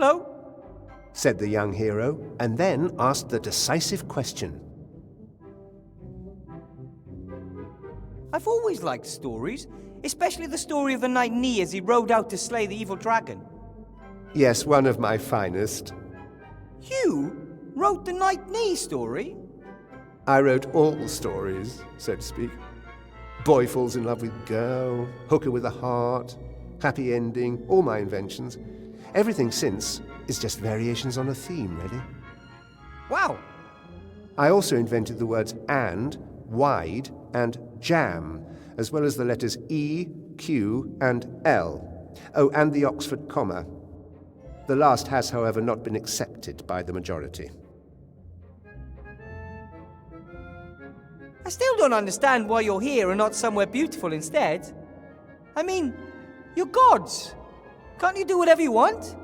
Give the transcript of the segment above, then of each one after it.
Hello, said the young hero, and then asked the decisive question. I've always liked stories, especially the story of the knight Ni as he rode out to slay the evil dragon. Yes, one of my finest. You wrote the knight Ni story? I wrote all stories, so to speak. Boy falls in love with girl, hooker with a heart, happy ending, all my inventions. Everything since is just variations on a theme, really. Wow. I also invented the words and, wide, and jam, as well as the letters E, Q, and L. Oh, and the Oxford comma. The last has, however, not been accepted by the majority. I still don't understand why you're here and not somewhere beautiful instead. I mean, you're gods. Can't you do whatever you want?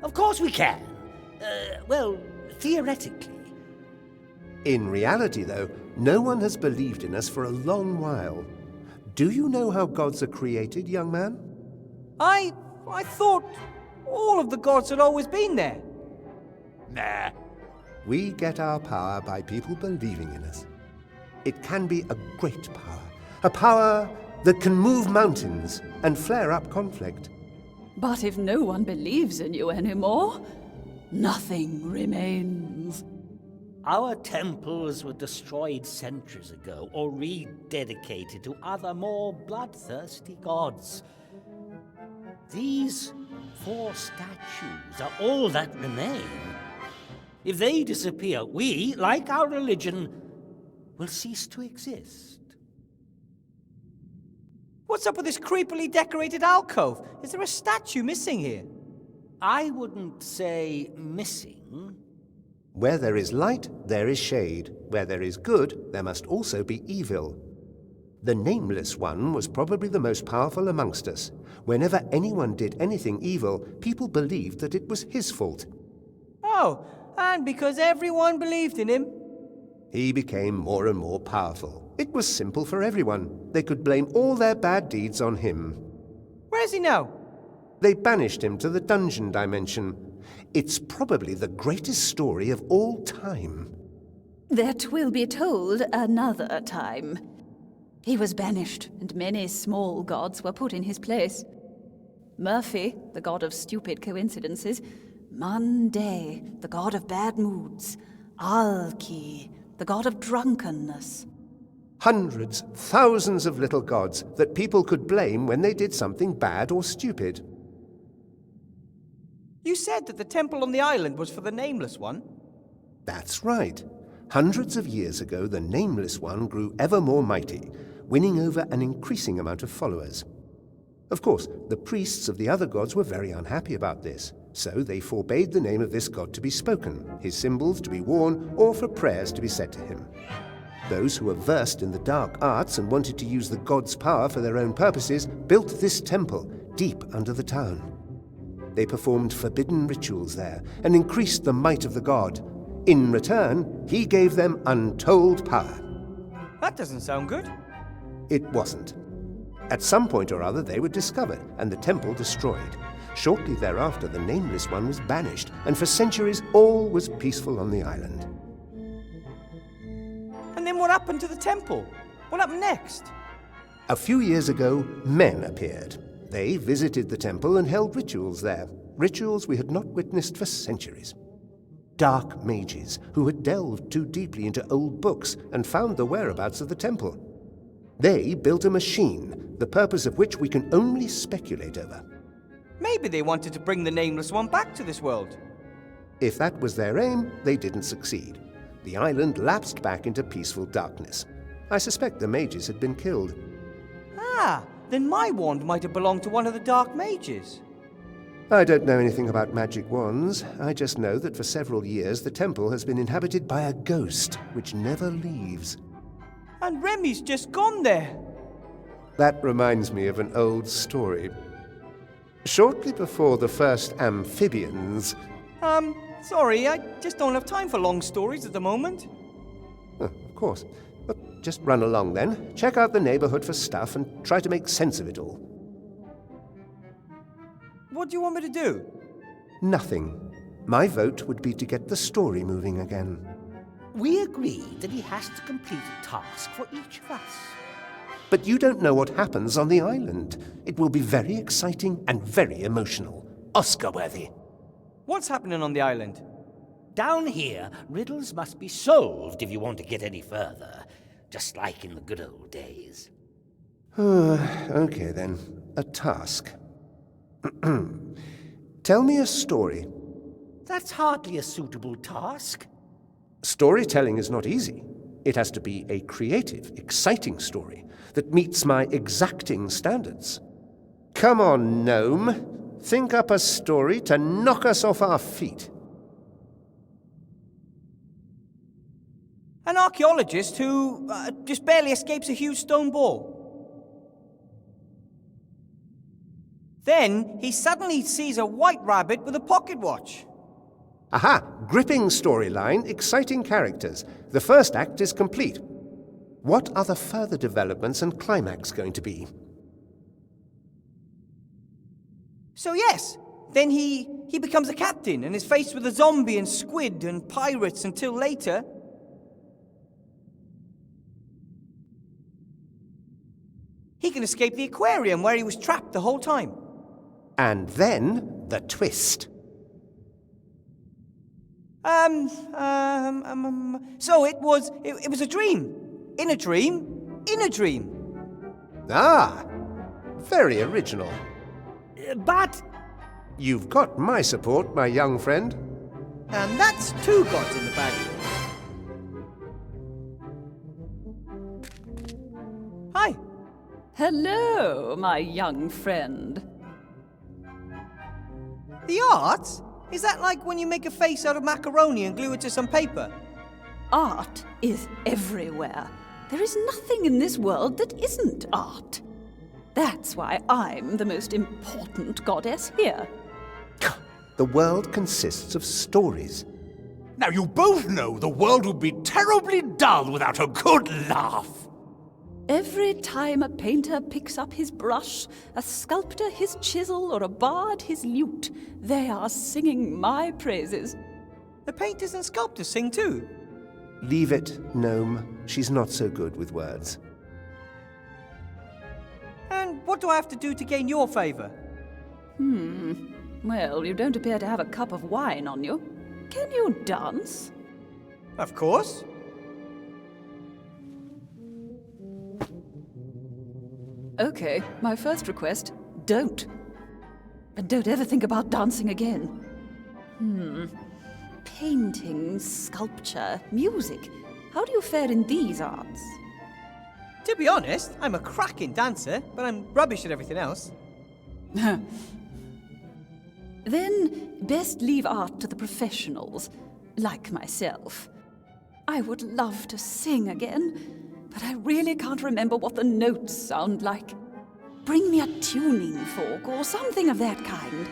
Of course we can. Well, theoretically. In reality, though, no one has believed in us for a long while. Do you know how gods are created, young man? I thought all of the gods had always been there. Nah. We get our power by people believing in us. It can be a great power, a power that can move mountains and flare up conflict. But if no one believes in you anymore, nothing remains. Our temples were destroyed centuries ago or rededicated to other more bloodthirsty gods. These 4 statues are all that remain. If they disappear, we, like our religion, will cease to exist. What's up with this creepily decorated alcove? Is there a statue missing here? I wouldn't say missing. Where there is light, there is shade. Where there is good, there must also be evil. The Nameless One was probably the most powerful amongst us. Whenever anyone did anything evil, people believed that it was his fault. Oh, and because everyone believed in him? He became more and more powerful. It was simple for everyone. They could blame all their bad deeds on him. Where is he now? They banished him to the dungeon dimension. It's probably the greatest story of all time. That will be told another time. He was banished, and many small gods were put in his place. Murphy, the god of stupid coincidences. Monday, the god of bad moods. Alki, the god of drunkenness. Hundreds, thousands of little gods that people could blame when they did something bad or stupid. You said that the temple on the island was for the Nameless One? That's right. Hundreds of years ago, the Nameless One grew ever more mighty, winning over an increasing amount of followers. Of course, the priests of the other gods were very unhappy about this, so they forbade the name of this god to be spoken, his symbols to be worn, or for prayers to be said to him. Those who were versed in the dark arts and wanted to use the god's power for their own purposes built this temple deep under the town. They performed forbidden rituals there and increased the might of the god. In return, he gave them untold power. That doesn't sound good. It wasn't. At some point or other, they were discovered and the temple destroyed. Shortly thereafter, the Nameless One was banished, and for centuries, all was peaceful on the island. And then what happened to the temple? What happened next? A few years ago, men appeared. They visited the temple and held rituals there, rituals we had not witnessed for centuries. Dark mages who had delved too deeply into old books and found the whereabouts of the temple. They built a machine, the purpose of which we can only speculate over. Maybe they wanted to bring the Nameless One back to this world. If that was their aim, they didn't succeed. The island lapsed back into peaceful darkness. I suspect the mages had been killed. Ah, then my wand might have belonged to one of the dark mages. I don't know anything about magic wands. I just know that for several years the temple has been inhabited by a ghost which never leaves. And Remy's just gone there. That reminds me of an old story. Shortly before the first amphibians... Sorry, I just don't have time for long stories at the moment. Of course. But just run along then. Check out the neighborhood for stuff and try to make sense of it all. What do you want me to do? Nothing. My vote would be to get the story moving again. We agreed that he has to complete a task for each of us. But you don't know what happens on the island. It will be very exciting and very emotional. Oscar-worthy. What's happening on the island? Down here, riddles must be solved if you want to get any further, just like in the good old days. Okay then. A task. Tell me a story. That's hardly a suitable task. Storytelling is not easy. It has to be a creative, exciting story that meets my exacting standards. Come on, gnome. Think up a story to knock us off our feet. An archaeologist who just barely escapes a huge stone ball. Then he suddenly sees a white rabbit with a pocket watch. Aha! Gripping storyline, exciting characters. The first act is complete. What are the further developments and climax going to be? So yes, then he becomes a captain and is faced with a zombie and squid and pirates until later... he can escape the aquarium where he was trapped the whole time. And then, the twist. So it was a dream. In a dream. In a dream. Ah! Very original. But... You've got my support, my young friend. And that's 2 gods in the bag. Hi. Hello, my young friend. The art? Is that like when you make a face out of macaroni and glue it to some paper? Art is everywhere. There is nothing in this world that isn't art. That's why I'm the most important goddess here. The world consists of stories. Now you both know the world would be terribly dull without a good laugh. Every time a painter picks up his brush, a sculptor his chisel, or a bard his lute, they are singing my praises. The painters and sculptors sing too. Leave it, gnome. She's not so good with words. And what do I have to do to gain your favor? Well, you don't appear to have a cup of wine on you. Can you dance? Of course. Okay, my first request, don't. And don't ever think about dancing again. Painting, sculpture, music. How do you fare in these arts? To be honest, I'm a cracking dancer, but I'm rubbish at everything else. Then best leave art to the professionals, like myself. I would love to sing again, but I really can't remember what the notes sound like. Bring me a tuning fork or something of that kind.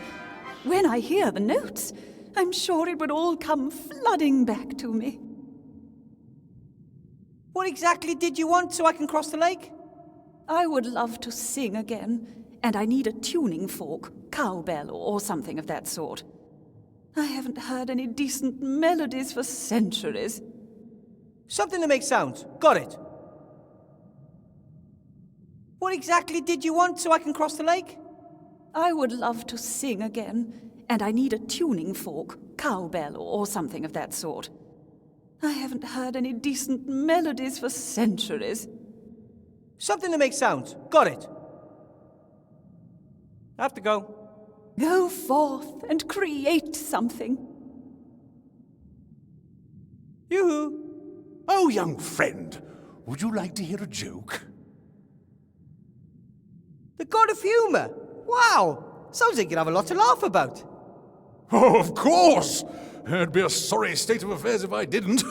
When I hear the notes, I'm sure it would all come flooding back to me. What exactly did you want so I can cross the lake? I would love to sing again, and I need a tuning fork, cowbell, or something of that sort. I haven't heard any decent melodies for centuries. Something to make sounds. Got it. What exactly did you want so I can cross the lake? I would love to sing again, and I need a tuning fork, cowbell, or something of that sort. I haven't heard any decent melodies for centuries. Something to make sounds. Got it. I have to go. Go forth and create something. Yoo-hoo. Oh, young friend, would you like to hear a joke? The god of humor. Wow. Sounds like you'd have a lot to laugh about. Oh, of course! It'd be a sorry state of affairs if I didn't.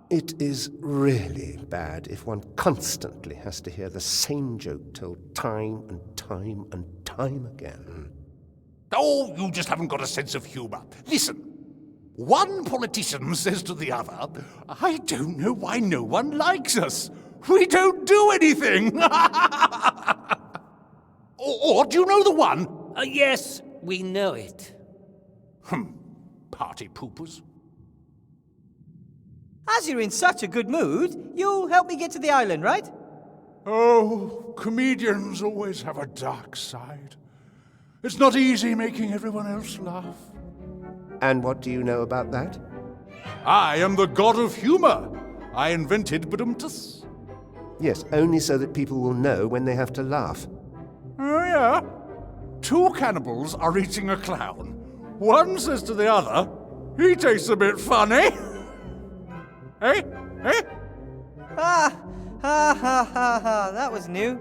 It is really bad if one constantly has to hear the same joke told time and time and time again. Oh, you just haven't got a sense of humor. Listen. One politician says to the other, I don't know why no one likes us. We don't do anything. or do you know the one? Yes, we know it. Party poopers. As you're in such a good mood, you'll help me get to the island, right? Oh, comedians always have a dark side. It's not easy making everyone else laugh. And what do you know about that? I am the god of humor. I invented badumtus. Yes, only so that people will know when they have to laugh. Oh, yeah? Two cannibals are eating a clown. One says to the other, he tastes a bit funny. Eh? Eh? Ha ha, that was new.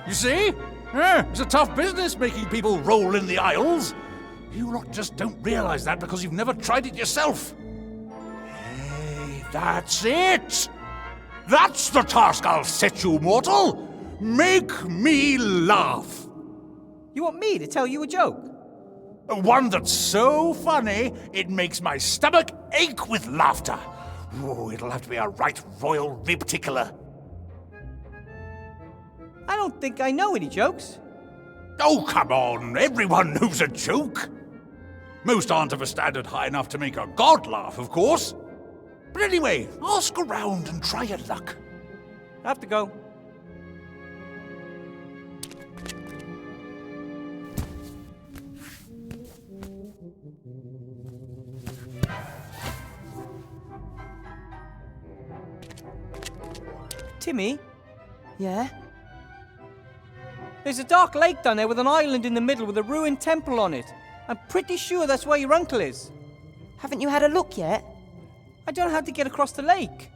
You see? It's a tough business making people roll in the aisles. You lot just don't realize that because you've never tried it yourself. Hey, that's it! That's the task I'll set you, mortal! Make me laugh! You want me to tell you a joke? One that's so funny, it makes my stomach ache with laughter. Oh, it'll have to be a right royal rib tickler. I don't think I know any jokes. Oh, come on, everyone knows a joke. Most aren't of a standard high enough to make a god laugh, of course. But anyway, ask around and try your luck. I have to go. Timmy, Yeah? there's a dark lake down there with an island in the middle with a ruined temple on it. I'm pretty sure that's where your uncle is. Haven't you had a look yet? I don't know how to get across the lake.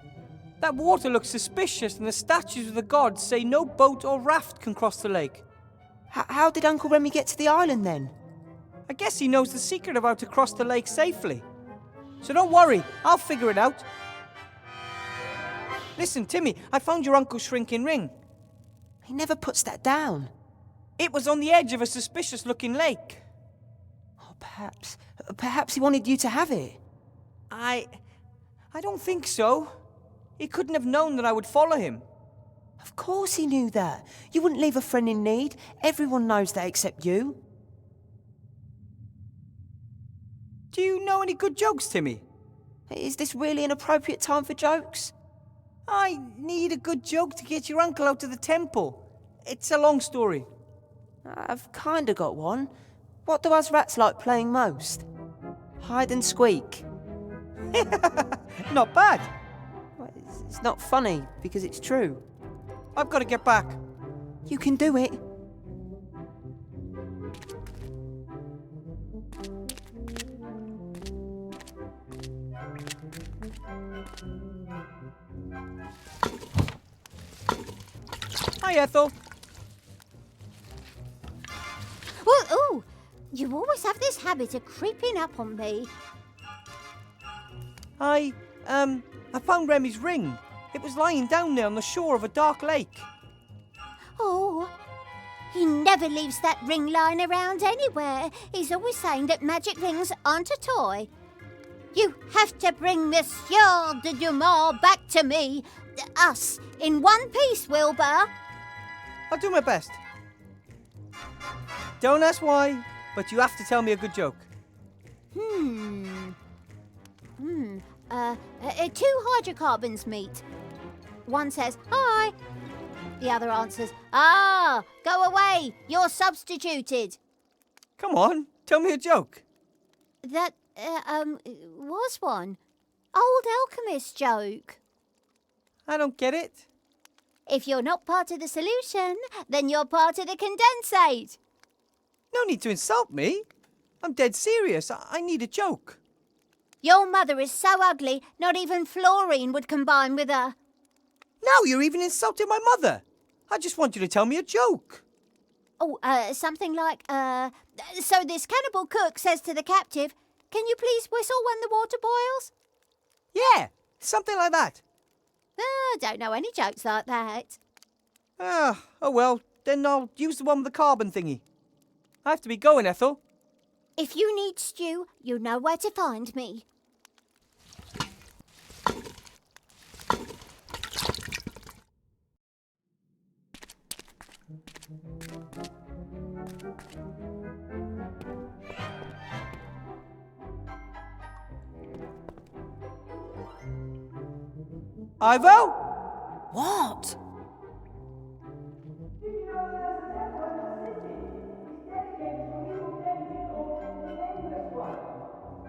That water looks suspicious, and the statues of the gods say no boat or raft can cross the lake. How did Uncle Remy get to the island then? I guess he knows the secret of how to cross the lake safely. So don't worry, I'll figure it out. Listen, Timmy, I found your uncle's shrinking ring. He never puts that down. It was on the edge of a suspicious-looking lake. Oh, perhaps he wanted you to have it. I don't think so. He couldn't have known that I would follow him. Of course he knew that. You wouldn't leave a friend in need. Everyone knows that except you. Do you know any good jokes, Timmy? Is this really an appropriate time for jokes? I need a good joke to get your uncle out of the temple. It's a long story. I've kinda got one. What do us rats like playing most? Hide and squeak. Not bad. Well, it's not funny, because it's true. I've got to get back. You can do it. Hi, Ethel. Ooh, you always have this habit of creeping up on me. I found Remy's ring. It was lying down there on the shore of a dark lake. Oh, he never leaves that ring lying around anywhere. He's always saying that magic rings aren't a toy. You have to bring Monsieur de Dumont back to me. Us, in one piece, Wilbur. I'll do my best. Don't ask why, but you have to tell me a good joke. Two hydrocarbons meet. One says, hi. The other answers, ah, go away, you're substituted. Come on, tell me a joke. That, was one. Old alchemist joke. I don't get it. If you're not part of the solution, then you're part of the condensate. No need to insult me. I'm dead serious. I need a joke. Your mother is so ugly, not even fluorine would combine with her. Now you're even insulting my mother. I just want you to tell me a joke. Oh, something like, so this cannibal cook says to the captive, can you please whistle when the water boils? Yeah, something like that. I don't know any jokes like that. Oh well, then I'll use the one with the carbon thingy. I have to be going, Ethel. If you need stew, you know where to find me. Ivo? What?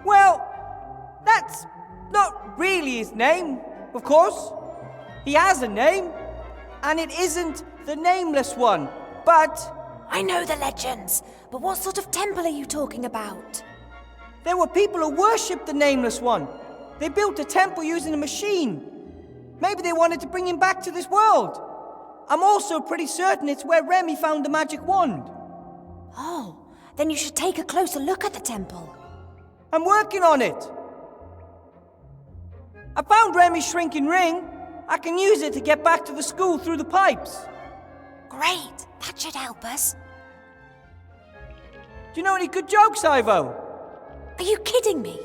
Well, that's not really his name, of course. He has a name, and it isn't the Nameless One, but I know the legends, but what sort of temple are you talking about? there were people who worshipped the Nameless One. They built a temple using a machine. Maybe they wanted to bring him back to this world. I'm also pretty certain it's where Remy found the magic wand. Oh, then you should take a closer look at the temple. I'm working on it. I found Remy's shrinking ring. I can use it to get back to the school through the pipes. Great, that should help us. Do you know any good jokes, Ivo? Are you kidding me?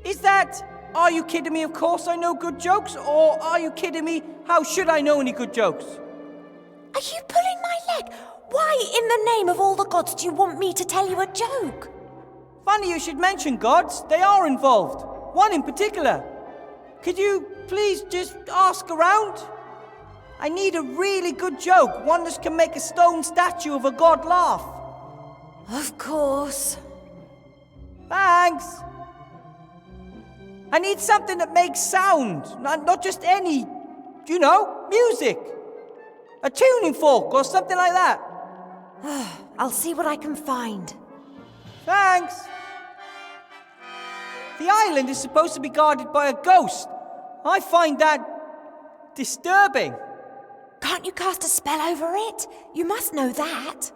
Is that, are you kidding me, of course I know good jokes, or are you kidding me, how should I know any good jokes? Are you pulling my leg? Why in the name of all the gods do you want me to tell you a joke? Funny you should mention gods. They are involved. One in particular. Could you please just ask around? I need a really good joke, one that can make a stone statue of a god laugh. Of course. Thanks. I need something that makes sound, not just any, music. A tuning fork or something like that. I'll see what I can find. Thanks. The island is supposed to be guarded by a ghost. I find that disturbing. Can't you cast a spell over it? You must know that.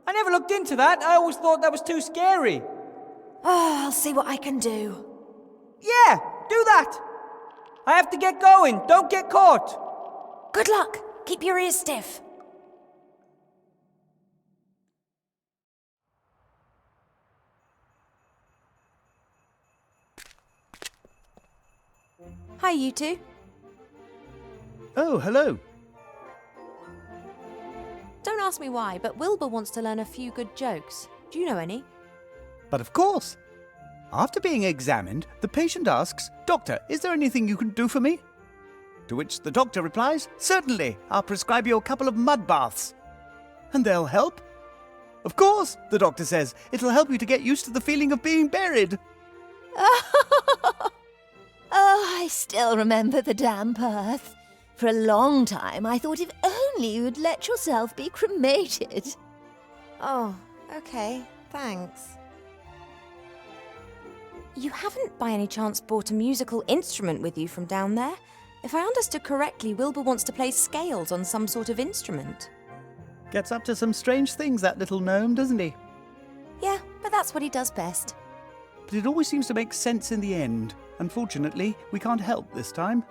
I never looked into that. I always thought that was too scary. Oh, I'll see what I can do. Yeah, do that. I have to get going. Don't get caught. Good luck. Keep your ears stiff. Hi, you two. Oh, hello. Don't ask me why, but Wilbur wants to learn a few good jokes. Do you know any? But of course. After being examined, the patient asks, "Doctor, is there anything you can do for me?" To which the doctor replies, "Certainly, I'll prescribe you a couple of mud baths." "And they'll help?" "Of course," the doctor says, "it'll help you to get used to the feeling of being buried." Oh, I still remember the damp earth. For a long time, I thought if only you'd let yourself be cremated. Oh, okay, thanks. You haven't by any chance brought a musical instrument with you from down there? If I understood correctly, Wilbur wants to play scales on some sort of instrument. Gets up to some strange things, that little gnome, doesn't he? Yeah, but that's what he does best. But it always seems to make sense in the end. Unfortunately, we can't help this time.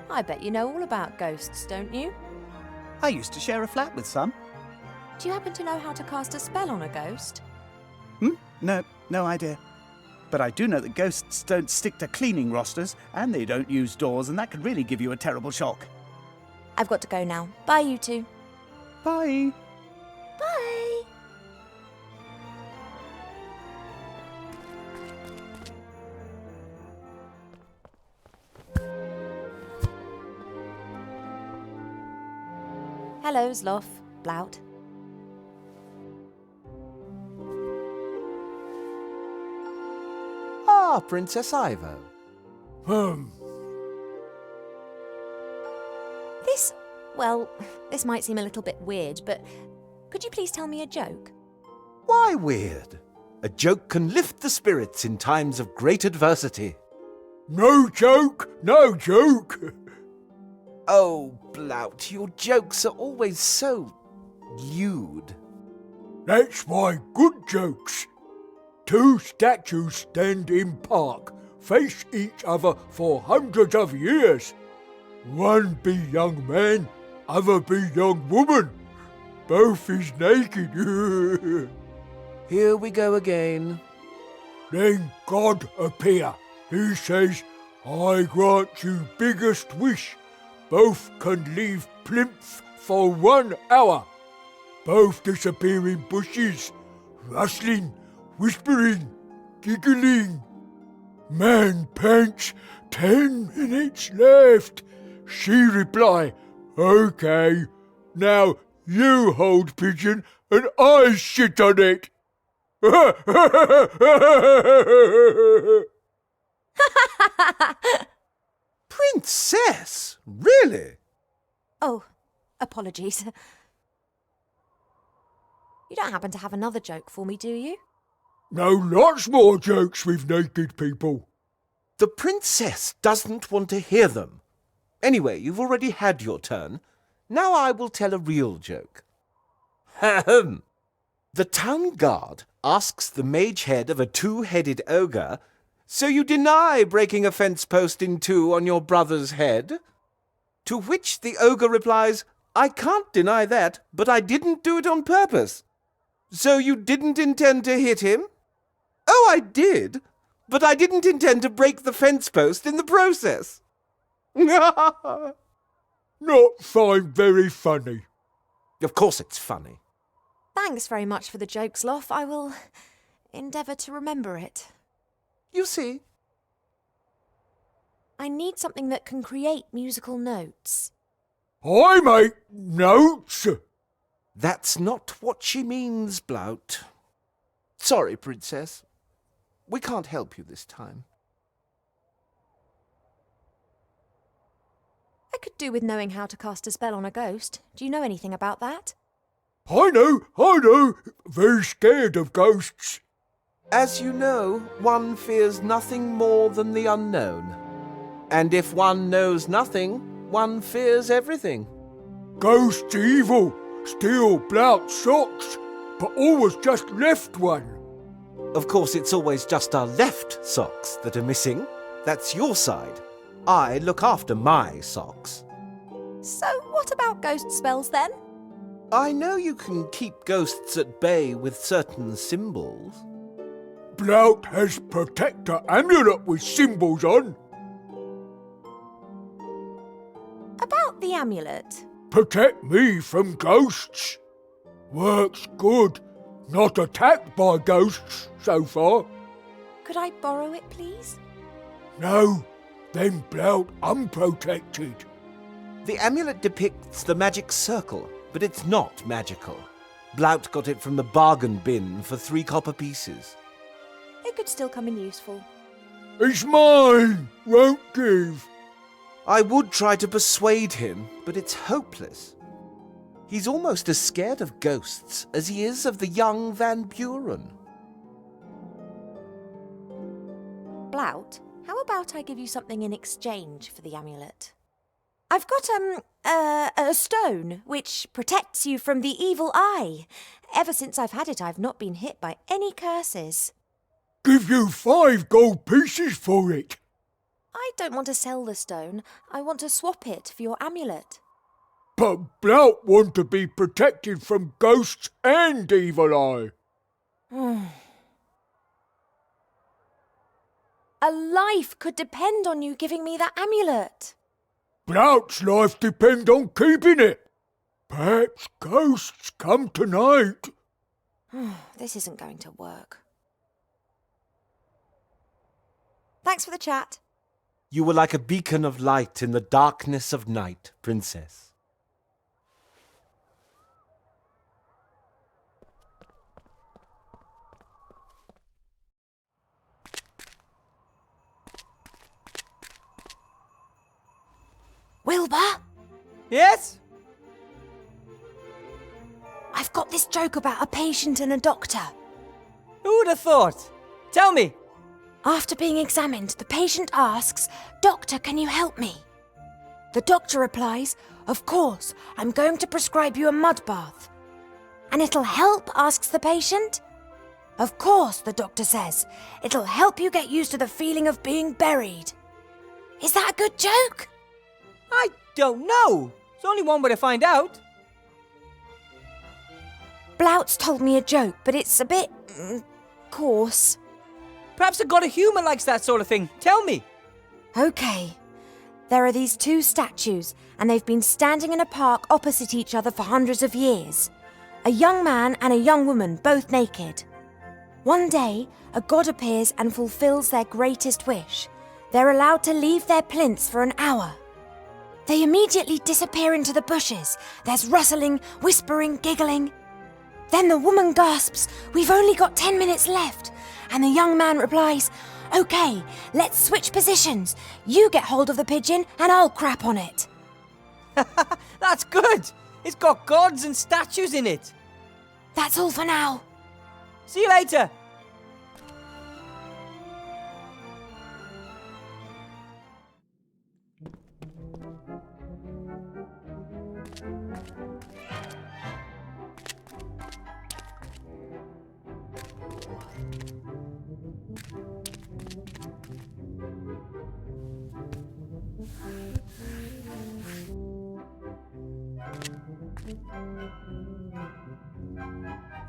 I bet you know all about ghosts, don't you? I used to share a flat with some. Do you happen to know how to cast a spell on a ghost? No idea. But I do know that ghosts don't stick to cleaning rosters, and they don't use doors, and that could really give you a terrible shock. I've got to go now. Bye, you two. Bye. Bye. Hello, Zloff. Blout. Ah, Princess Ivo. This might seem a little bit weird, but could you please tell me a joke? Why weird? A joke can lift the spirits in times of great adversity. No joke, no joke. Oh, Blout, your jokes are always so lewd. That's why good jokes. Two statues stand in park, face each other for hundreds of years. One be young man, other be young woman. Both is naked. Here we go again. Then God appear. He says, "I grant you biggest wish. Both can leave Plinth for 1 hour. Both disappear in bushes, rustling, whispering, giggling. Man pants, 10 minutes left. She reply, okay. Now you hold pigeon and I sit on it. Princess? Really? Oh, apologies. You don't happen to have another joke for me, do you? No, lots more jokes with naked people. The princess doesn't want to hear them. Anyway, you've already had your turn. Now I will tell a real joke. Ahem. The town guard asks the mage head of a two-headed ogre, "So you deny breaking a fence post in two on your brother's head?" To which the ogre replies, "I can't deny that, but I didn't do it on purpose." "So you didn't intend to hit him?" "Oh, I did, but I didn't intend to break the fence post in the process." Not find very funny. Of course it's funny. Thanks very much for the joke, Sloth. I will endeavour to remember it. You see? I need something that can create musical notes. I make notes. That's not what she means, Blout. Sorry, Princess. We can't help you this time. I could do with knowing how to cast a spell on a ghost. Do you know anything about that? I know. Very scared of ghosts. As you know, one fears nothing more than the unknown. And if one knows nothing, one fears everything. Ghosts evil. Steal Blout's socks, but always just left one. Of course, it's always just our left socks that are missing. That's your side. I look after my socks. So what about ghost spells then? I know you can keep ghosts at bay with certain symbols. Blout has protector amulet with symbols on. About the amulet? Protect me from ghosts. Works good. Not attacked by ghosts so far. Could I borrow it, please? No, then Blout unprotected. The amulet depicts the magic circle, but it's not magical. Blout got it from the bargain bin for 3 copper pieces. It could still come in useful. It's mine. Won't give. I would try to persuade him, but it's hopeless. He's almost as scared of ghosts as he is of the young Van Buren. Blout, how about I give you something in exchange for the amulet? I've got, a stone which protects you from the evil eye. Ever since I've had it, I've not been hit by any curses. Give you 5 gold pieces for it. I don't want to sell the stone. I want to swap it for your amulet. But Blout want to be protected from ghosts and evil eye. A life could depend on you giving me that amulet. Blout's life depends on keeping it. Perhaps ghosts come tonight. This isn't going to work. Thanks for the chat. You were like a beacon of light in the darkness of night, Princess. Wilbur? Yes? I've got this joke about a patient and a doctor. Who would have thought? Tell me. After being examined, the patient asks, "Doctor, can you help me?" The doctor replies, "Of course, I'm going to prescribe you a mud bath." "And it'll help?" asks the patient. "Of course," the doctor says. "It'll help you get used to the feeling of being buried." Is that a good joke? I don't know. There's only one way to find out. Blout's told me a joke, but it's a bit coarse. Perhaps a god of humour likes that sort of thing. Tell me. Okay. There are these 2 statues, and they've been standing in a park opposite each other for hundreds of years. A young man and a young woman, both naked. One day, a god appears and fulfills their greatest wish. They're allowed to leave their plinths for an hour. They immediately disappear into the bushes. There's rustling, whispering, giggling. Then the woman gasps, "We've only got 10 minutes left." And the young man replies, "Okay, let's switch positions. You get hold of the pigeon and I'll crap on it." That's good. It's got gods and statues in it. That's all for now. See you later.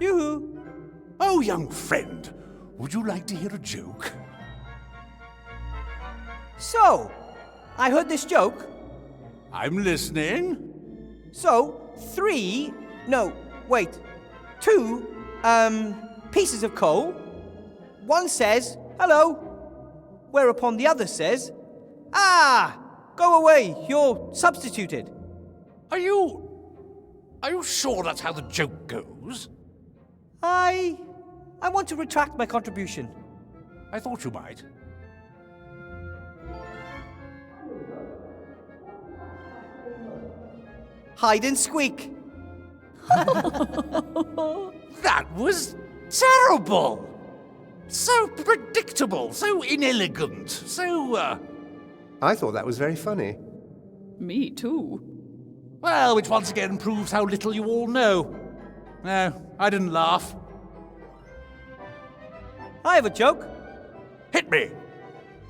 Yoo-hoo! Oh, young friend, would you like to hear a joke? So, I heard this joke. I'm listening. So, 2 pieces of coal. One says, "Hello," whereupon the other says, "Ah, go away, you're substituted." Are you sure that's how the joke goes? I want to retract my contribution. I thought you might. Hide and squeak. That was terrible! So predictable, so inelegant, so, I thought that was very funny. Me too. Well, which once again proves how little you all know. No, I didn't laugh. I have a joke. Hit me!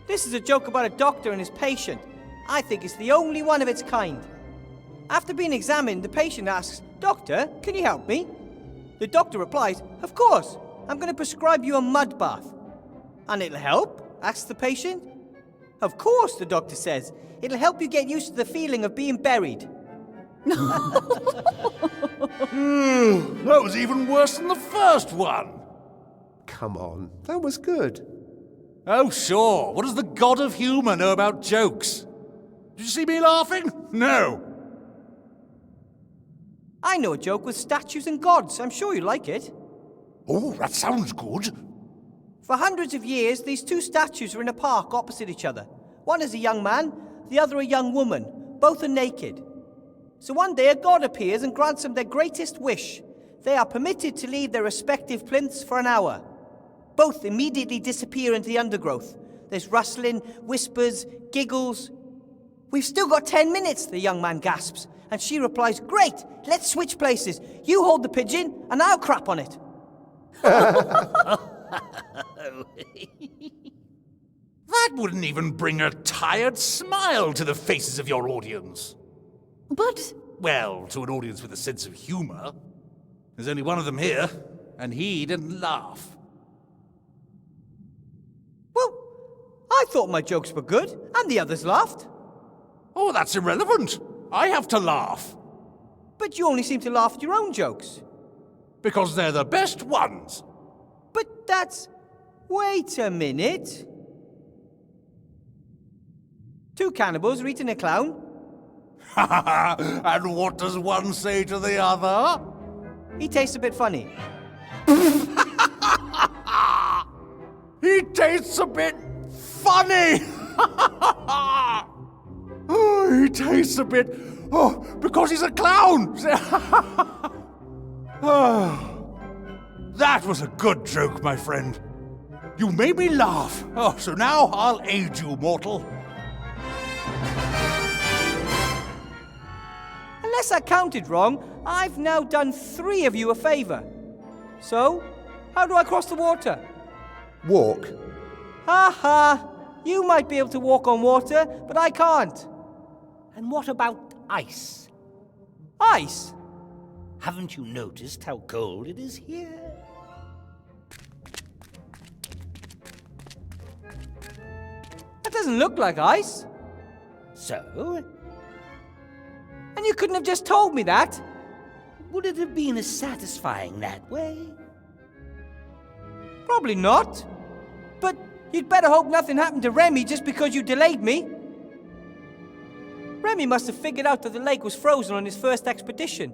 This is a joke about a doctor and his patient. I think it's the only one of its kind. After being examined, the patient asks, "Doctor, can you help me?" The doctor replies, "Of course, I'm going to prescribe you a mud bath." "And it'll help?" asks the patient. "Of course," the doctor says. "It'll help you get used to the feeling of being buried." That was even worse than the first one. Come on, that was good. Oh, sure. What does the god of humour know about jokes? Did you see me laughing? No. I know a joke with statues and gods. I'm sure you like it. Oh, that sounds good. For hundreds of years, these two statues are in a park opposite each other. One is a young man, the other a young woman. Both are naked. So one day a god appears and grants them their greatest wish. They are permitted to leave their respective plinths for an hour. Both immediately disappear into the undergrowth. There's rustling, whispers, giggles. "We've still got 10 minutes, the young man gasps. And she replies, "Great, let's switch places. You hold the pigeon, and I'll crap on it." That wouldn't even bring a tired smile to the faces of your audience. But Well, to an audience with a sense of humour. There's only one of them here, and he didn't laugh. Well, I thought my jokes were good, and the others laughed. Oh, that's irrelevant. I have to laugh. But you only seem to laugh at your own jokes. Because they're the best ones. But that's... Wait a minute. 2 cannibals are eating a clown. And what does one say to the other? He tastes a bit funny. He tastes a bit funny! Oh, he tastes a bit... Oh, because he's a clown! Oh, that was a good joke, my friend. You made me laugh. Oh, so now I'll aid you, mortal. Unless I counted wrong, I've now done 3 of you a favour. So, how do I cross the water? Walk. Ha ha! You might be able to walk on water, but I can't. And what about ice? Ice? Haven't you noticed how cold it is here? That doesn't look like ice. So, And you couldn't have just told me that. would it have been as satisfying that way? Probably not. But you'd better hope nothing happened to Remy just because you delayed me. Remy must have figured out that the lake was frozen on his first expedition.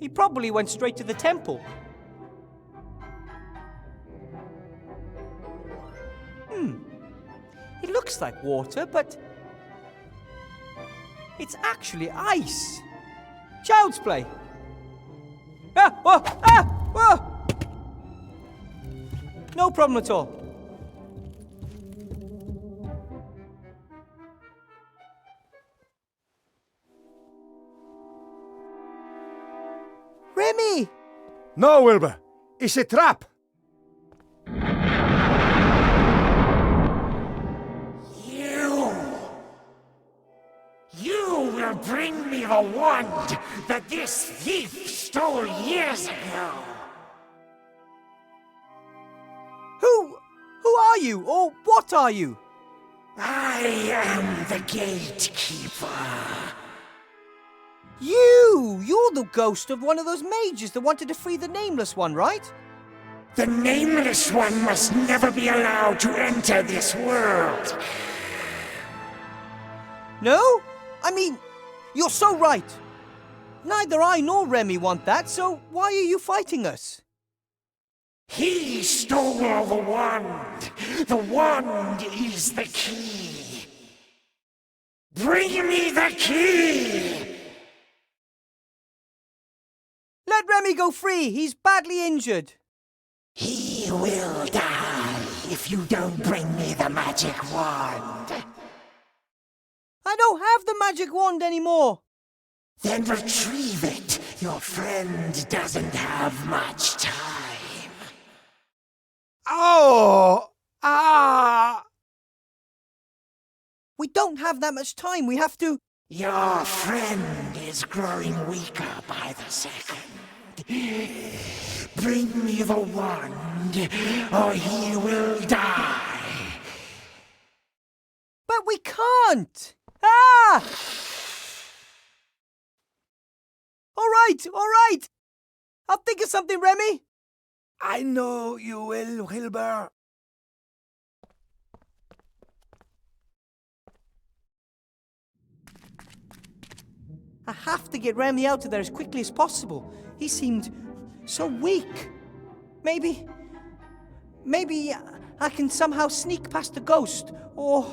He probably went straight to the temple. It looks like water, but it's actually ice. Child's play. Ah! Whoa! Ah! Whoa! No problem at all. Remy! No, Wilbur. It's a trap. You will bring me the wand that this thief stole years ago. Who are you, or what are you? I am the gatekeeper. You're the ghost of one of those mages that wanted to free the Nameless One, right? The Nameless One must never be allowed to enter this world. No? I mean, you're so right. Neither I nor Remy want that, so why are you fighting us? He stole the wand. The wand is the key. Bring me the key! Let Remy go free. He's badly injured. He will die if you don't bring me the magic wand. I don't have the magic wand anymore. Then retrieve it. Your friend doesn't have much time. Oh! Ah! We don't have that much time. We have to... Your friend is growing weaker by the second. Bring me the wand, or he will die. But we can't! Ah! All right. I'll think of something, Remy. I know you will, Wilbur. I have to get Remy out of there as quickly as possible. He seemed so weak. Maybe I can somehow sneak past the ghost, or,